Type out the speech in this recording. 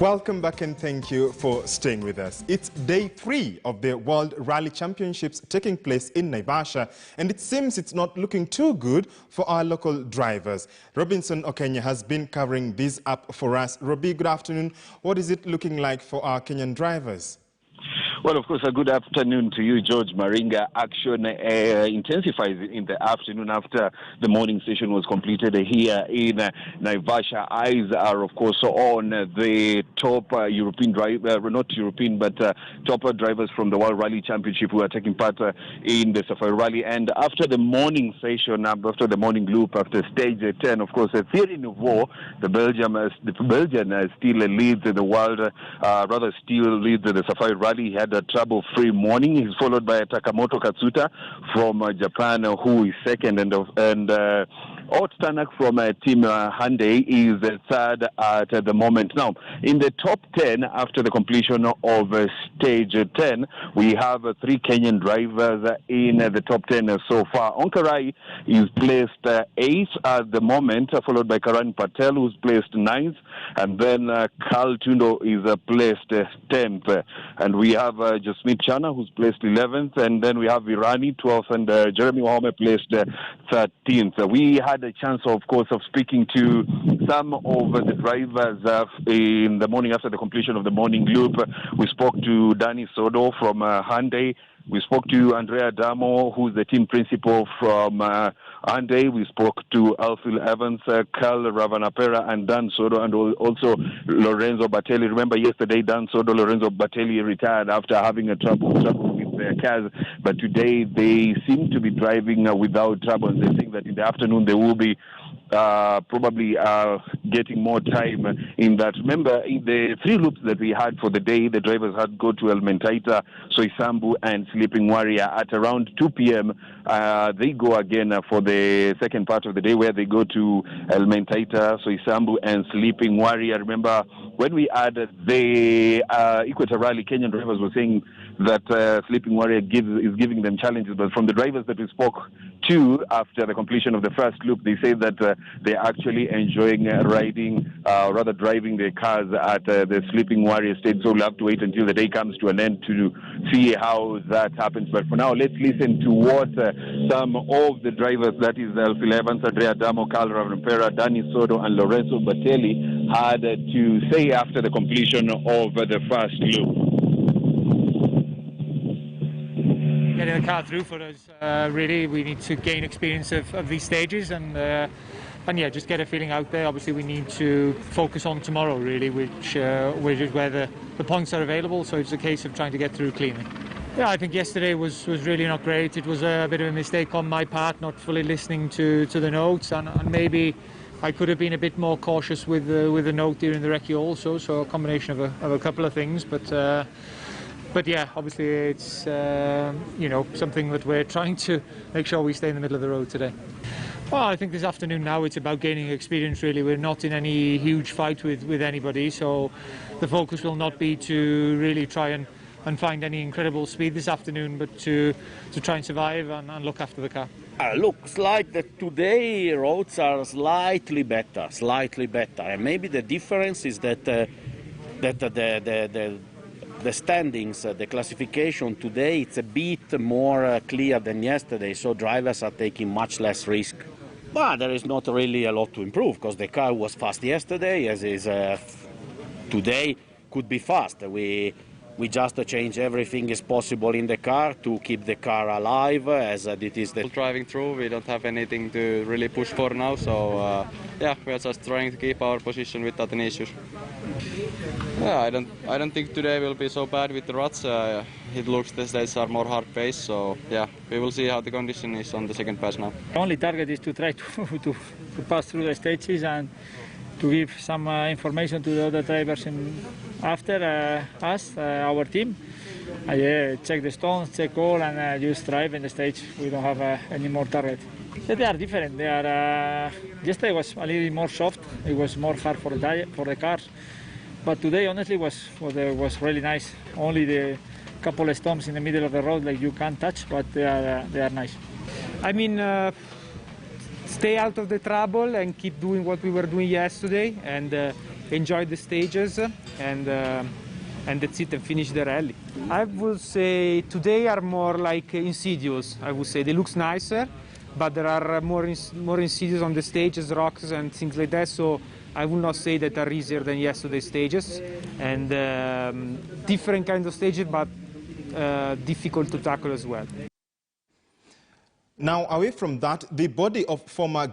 Welcome back and thank you for staying with us. It's day 3 of the World Rally Championships taking place in Naivasha, and it seems it's not looking too good for our local drivers. Robinson Okenya has been covering this up for us. Robbie, good afternoon. What is it looking like for our Kenyan drivers? Well, of course, a good afternoon to you, George Maringa. Action intensifies in the afternoon after the morning session was completed here in Naivasha. Eyes are, of course, on the top European drivers, not European, but top drivers from the World Rally Championship who are taking part in the Safari Rally. And after the morning session, after the morning loop, after stage 10, of course, Thierry Nouveau, the Belgian still leads the world, still leads the Safari Rally. He had a trouble-free morning. He's followed by Takamoto Katsuta from Japan, who is second, and Ot Tanak from Team Hyundai is third at the moment. Now, in the top 10, after the completion of stage 10, we have 3 Kenyan drivers in the top 10 so far. Onkarai is placed 8th at the moment, followed by Karan Patel, who's placed 9th, and then Carl Tundo is placed 10th. And we have Jasmeet Chana, who's placed 11th, and then we have Virani 12th, and Jeremy Wahome placed 13th. We had a chance, of course, of speaking to some of the drivers in the morning after the completion of the morning loop. We spoke to Danny Sodo from Hyundai. We spoke to Andrea Damo, who's the team principal from Hyundai. We spoke to Alfil Evans, Carl Ravanapera, and Dan Sodo, and also Lorenzo Batelli. Remember, yesterday, Dan Sodo, Lorenzo Batelli retired after having a trouble with their cars, but today they seem to be driving without trouble. And they think that in the afternoon they will be probably getting more time in that. Remember, in the 3 loops that we had for the day, the drivers had go to Elmentaita, Soisambu, and Sleeping Warrior. At around 2 p.m., they go again for the second part of the day, where they go to Elmentaita, Soisambu, and Sleeping Warrior. Remember, when we added the Equator Rally, Kenyan drivers were saying that Sleeping Warrior is giving them challenges, but from the drivers that we spoke to after the completion of the first loop, they say that they're actually enjoying driving their cars at the Sleeping Warrior stage. So we'll have to wait until the day comes to an end to see how that happens. But for now, let's listen to what some of the drivers, that is Alfil Evans, Andrea Damo, Carl Ravanapera, Danny Sodo, and Lorenzo Batelli, had to say after the completion of the first loop. Getting the car through for us, really, we need to gain experience of these stages and yeah, just get a feeling out there. Obviously, we need to focus on tomorrow, really, which is where the points are available. So it's a case of trying to get through cleanly. Yeah, I think yesterday was really not great. It was a bit of a mistake on my part, not fully listening to the notes, and maybe I could have been a bit more cautious with the note during the recce also. So a combination of a couple of things, but yeah, obviously it's something that we're trying to make sure we stay in the middle of the road today. Well, I think this afternoon now it's about gaining experience, really. We're not in any huge fight with anybody, so the focus will not be to really try and find any incredible speed this afternoon, but to try and survive and look after the car. Looks like that today roads are slightly better, and maybe the difference is that the standings, the classification today, it's a bit more clear than yesterday, so drivers are taking much less risk. But there is not really a lot to improve, because the car was fast yesterday, as is today could be fast. We just change everything is possible in the car to keep the car alive, as it is the driving through. We don't have anything to really push for now, so yeah, we are just trying to keep our position without any issues. Yeah, I don't think today will be so bad with the ruts. It looks the stages are more hard paced, so yeah, we will see how the condition is on the second pass now. The only target is to try to pass through the stages and to give some information to the other drivers after us, our team. Check the stones, check all, and just drive in the stage. We don't have any more target. Yeah, they are different. They are. Yesterday was a little more soft. It was more hard for the cars. But today, honestly, was really nice. Only the couple of stumps in the middle of the road, like you can't touch, but they are nice. I mean, stay out of the trouble and keep doing what we were doing yesterday, and enjoy the stages, and that's it, and finish the rally. I would say today are more like insidious. I would say they look nicer, but there are more insidious on the stages, rocks and things like that. So I will not say that are easier than yesterday's stages, and different kind of stages, but difficult to tackle as well. Now, away from that, the body of former